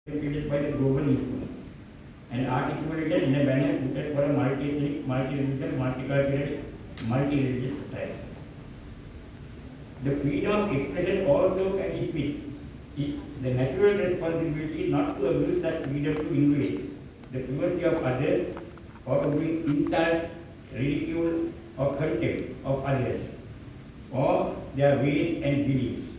created by the global influence and articulated in a manner suited for a multi-religious, multicultural, multi-religious society. The freedom of expression also carries with it the natural responsibility not to abuse such freedom to invade the privacy of others or to bring insult, ridicule, or contempt of others or their ways and beliefs.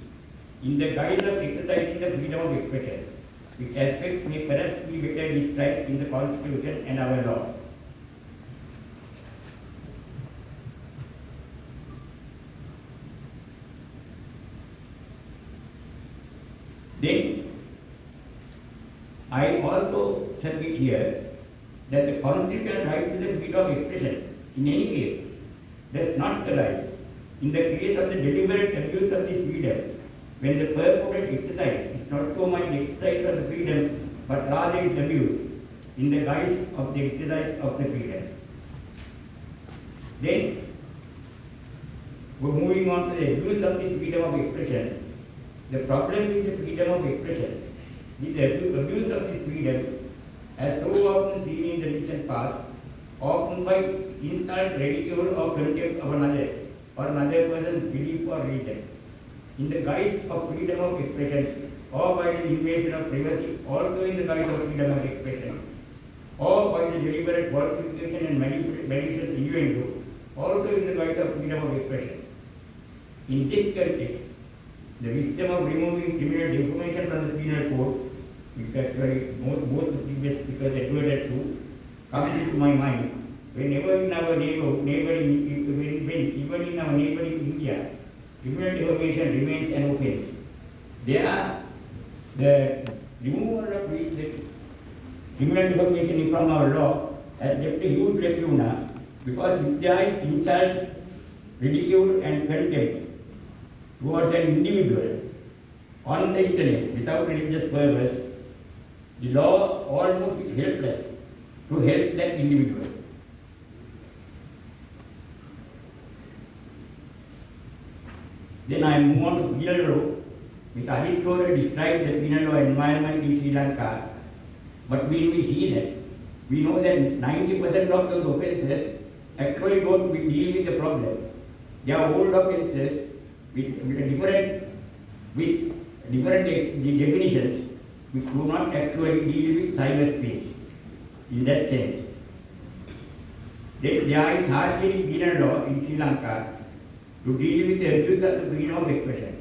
In the guise of exercising the freedom of expression, which aspects may perhaps be better described in the Constitution and our law. Then, I also submit here that the constitutional right to the freedom of expression, in any case, does not arise in the case of the deliberate abuse of this freedom, when the purported exercise is not so much the exercise of the freedom, but rather its abuse in the guise of the exercise of the freedom. Then, we're moving on to the abuse of this freedom of expression. The problem with the freedom of expression is the abuse of this freedom, as so often seen in the recent past, often by insult, ridicule, or contempt of another or another person's belief or religion, in the guise of freedom of expression, or by the invasion of privacy, also in the guise of freedom of expression, or by the deliberate falsification and malicious innuendo, also in the guise of freedom of expression. In this context, the wisdom of removing criminal defamation from the penal code, which actually both the previous speakers adverted to, comes into my mind whenever in our neighboring India, criminal defamation remains an offence. The removal of the criminal defamation from our law has left a huge lacuna because Vidya is insult, ridicule, and contempt towards an individual on the internet without religious purpose. The law almost is helpless to help that individual. Then I move on to penal law. Mr. Adit Kaur described the penal law environment in Sri Lanka, but when we see that, we know that 90% of those offences actually don't deal with the problem. They are old offences with different definitions which do not actually deal with cyberspace in that sense. There is hardly penal law in Sri Lanka to deal with the abuse of the freedom of expression,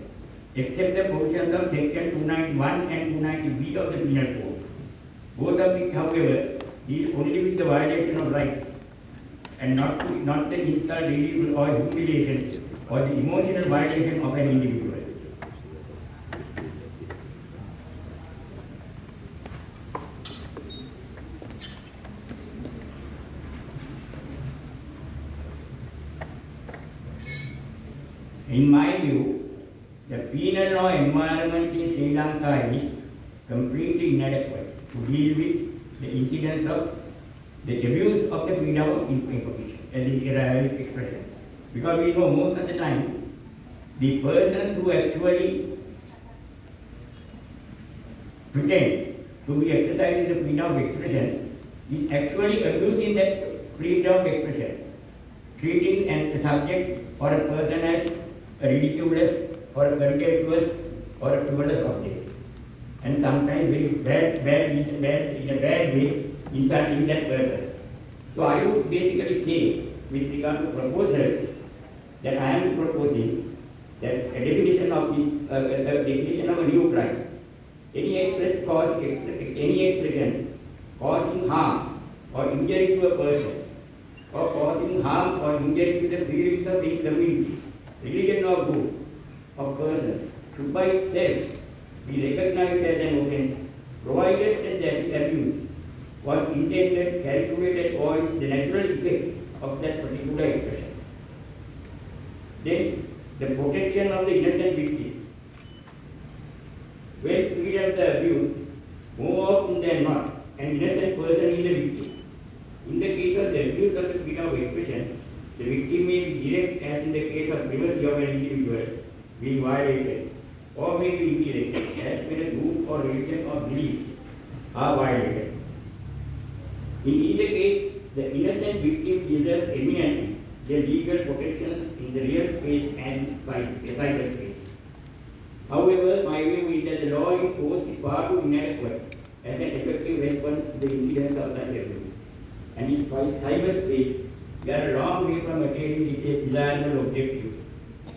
except the provisions of section 291 and 290B of the penal code. Both of which, however, deal only with the violation of rights and not the insult, ridicule, or humiliation or the emotional violation of an individual. In my view, the penal law environment in Sri Lanka is completely inadequate to deal with the incidence of the abuse of the freedom of information and the expression. Because we know most of the time, the persons who actually pretend to be exercising the freedom of expression is actually abusing that freedom of expression, treating a subject or a person as a ridiculous or a contemptuous or a frivolous object, and sometimes very bad in a bad way, insulting that purpose. So I would basically say, with regard to proposals, that I am proposing that a definition of this, definition of a new crime, any expression causing harm or injury to a person, or causing harm or injury to the feelings of any community, religion or group of persons, should by itself be recognized as an offence, provided that the abuse was intended, calculated, or the natural effects of that particular expression. Then, the protection of the innocent victim. When freedoms are abused, more often than not, an innocent person is the victim. In the case of the abuse of the freedom of expression, the victim may be direct, as in the case of privacy of an individual being violated, or may be indirect, as when a group or religion or beliefs are violated. In either case, the innocent victim deserves eminently the legal protections in the real space and cyberspace. However, my view is that the law in force is far too inadequate as an effective response to the incidents of such abuse. And in cyberspace, we are a long way from attaining these desirable objectives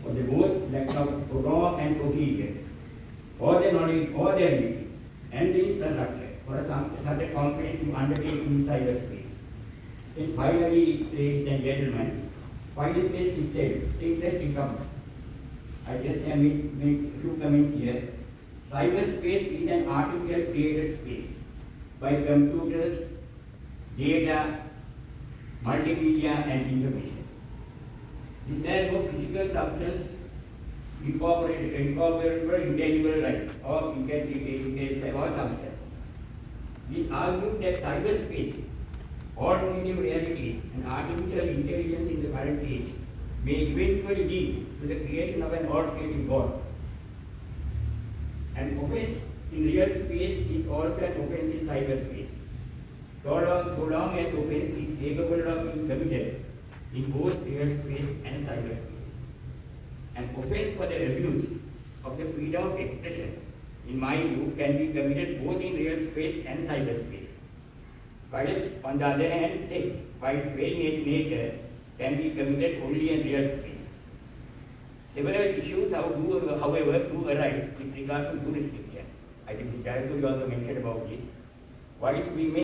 of the both lack of law and procedures, or the knowledge, or the ability, and the infrastructure for such a comprehensive undertaking in cyberspace. And finally, ladies and gentlemen, cyberspace itself, interesting topic. I just make few comments here. Cyberspace is an artificial created space by computers, data, multimedia, and information. This has no physical substance, incorporable, intangible rights, or or substance. We argue that cyberspace, alternative realities, and artificial intelligence in the current age may eventually lead to the creation of an alternative God. An offense in real space is also an offense in cyberspace. So long as offense is capable of being committed in both real space and cyberspace. An offense for the abuse of the freedom of expression, in my view, can be committed both in real space and cyberspace. Whilst, on the other hand, theft, by its very nature, can be committed only in real space. Several issues, however, do arise with regard to jurisdiction. I think the director also mentioned about this. Whilst we may